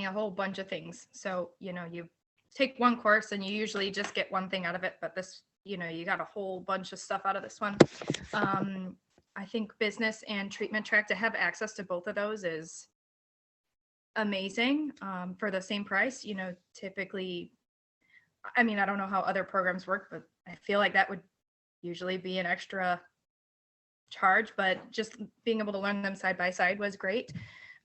learning a whole bunch of things. So, you take one course and you usually just get one thing out of it, but this, you got a whole bunch of stuff out of this one. I think business and treatment track, to have access to both of those is amazing, for the same price. Typically, I mean, I don't know how other programs work, but I feel like that would usually be an extra charge, but just being able to learn them side by side was great.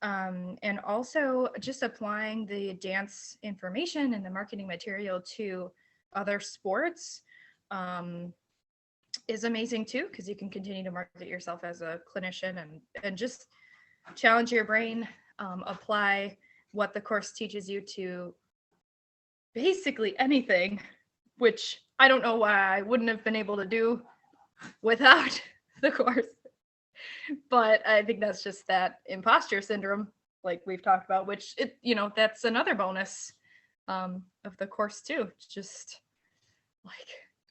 And also just applying the dance information and the marketing material to other sports is amazing too, because you can continue to market yourself as a clinician and just challenge your brain, apply what the course teaches you to basically anything, which I don't know why I wouldn't have been able to do without the course. But I think that's just that imposter syndrome, like we've talked about, which that's another bonus of the course too. It's just like,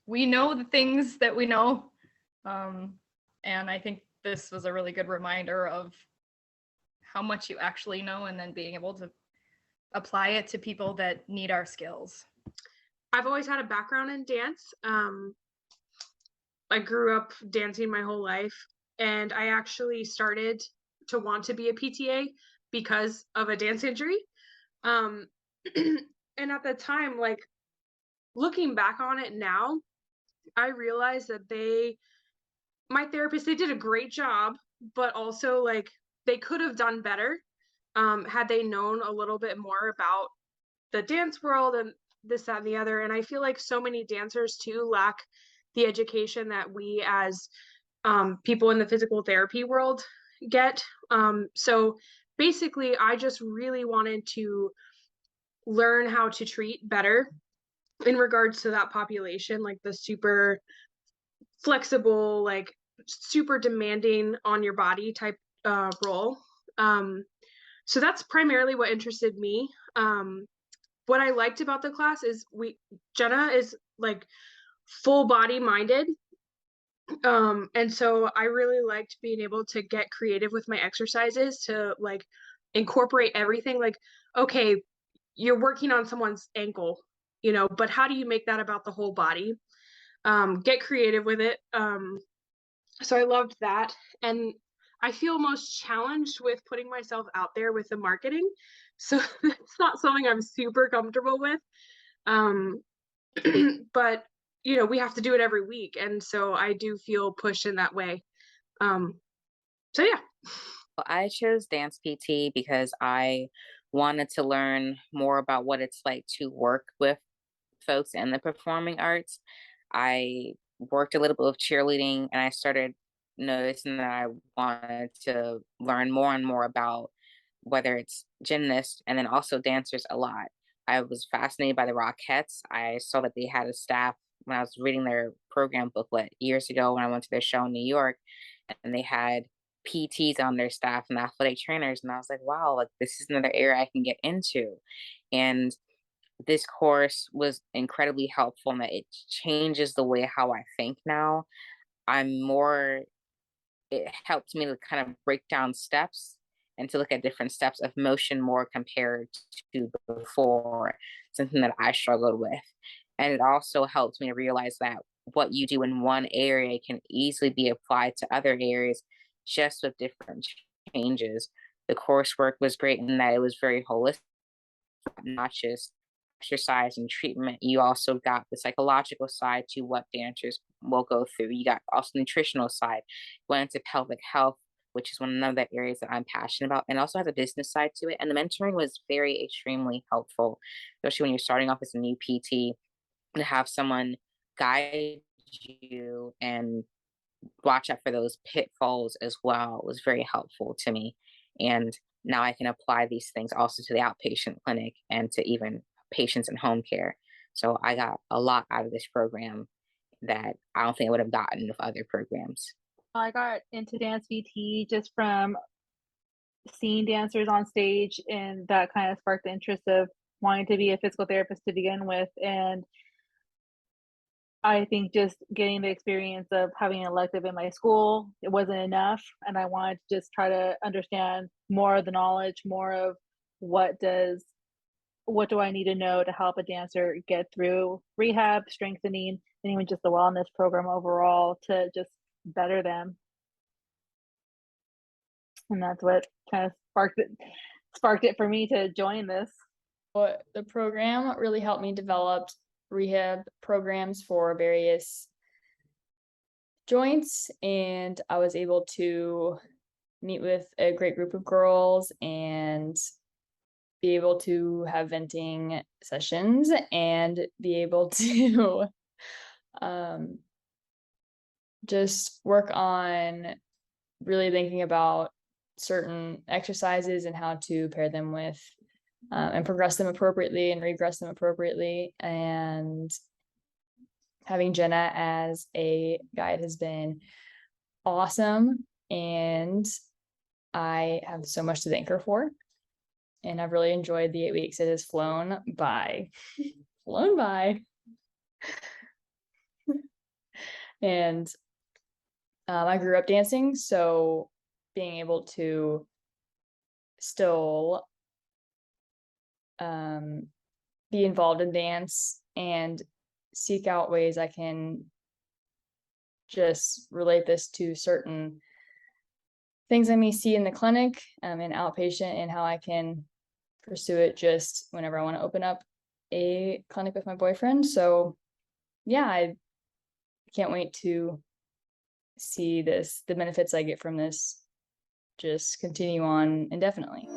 we know the things that we know. And I think this was a really good reminder of how much you actually know, and then being able to apply it to people that need our skills. I've always had a background in dance. I grew up dancing my whole life, and I actually started to want to be a PTA because of a dance injury. And at the time, like, looking back on it now, I realized that my therapist, they did a great job, but also, like, they could have done better had they known a little bit more about the dance world and this, that, and the other. And I feel like so many dancers too lack the education that we as people in the physical therapy world get. So basically, I just really wanted to learn how to treat better in regards to that population, like the super flexible, like super demanding on your body type role. So that's primarily what interested me. What I liked about the class is Jenna is like full body minded. And so I really liked being able to get creative with my exercises to like incorporate everything. Like, okay, you're working on someone's ankle, but how do you make that about the whole body? Get creative with it. So I loved that. And I feel most challenged with putting myself out there with the marketing. So it's not something I'm super comfortable with. But we have to do it every week. And so I do feel pushed in that way. So yeah. Well, I chose dance PT because I wanted to learn more about what it's like to work with folks in the performing arts. I worked a little bit of cheerleading, and I started noticing that I wanted to learn more and more about whether it's gymnasts and then also dancers a lot. I was fascinated by the Rockettes. I saw that they had a staff when I was reading their program booklet years ago when I went to their show in New York, and they had PTs on their staff and athletic trainers. And I was like, wow, like this is another area I can get into. And this course was incredibly helpful in that it changes the way how I think now. I'm more, it helped me to kind of break down steps and to look at different steps of motion more compared to before, something that I struggled with. And it also helped me to realize that what you do in one area can easily be applied to other areas just with different changes. The coursework was great in that it was very holistic, not just exercise and treatment. You also got the psychological side to what dancers will go through. You got also nutritional side, went into pelvic health, which is one of the areas that I'm passionate about, and also has a business side to it. And the mentoring was very extremely helpful, especially when you're starting off as a new PT, to have someone guide you and watch out for those pitfalls as well was very helpful to me. And now I can apply these things also to the outpatient clinic and to even patients in home care. So I got a lot out of this program that I don't think I would have gotten with other programs. I got into dance PT just from seeing dancers on stage, and that kind of sparked the interest of wanting to be a physical therapist to begin with. And I think just getting the experience of having an elective in my school, it wasn't enough. And I wanted to just try to understand more of the knowledge, more of what does what do I need to know to help a dancer get through rehab, strengthening, and even just the wellness program overall to just better them. And that's what kind of sparked it for me to join this. But the program really helped me develop rehab programs for various joints, and I was able to meet with a great group of girls and be able to have venting sessions and be able to just work on really thinking about certain exercises and how to pair them with and progress them appropriately and regress them appropriately. And having Jenna as a guide has been awesome, and I have so much to thank her for. And I've really enjoyed the 8 weeks. It has flown by. Flown by. And I grew up dancing, so being able to still be involved in dance and seek out ways I can just relate this to certain things I may see in the clinic and outpatient, and how I can pursue it just whenever I want to open up a clinic with my boyfriend. So yeah, I can't wait to see the benefits I get from this just continue on indefinitely.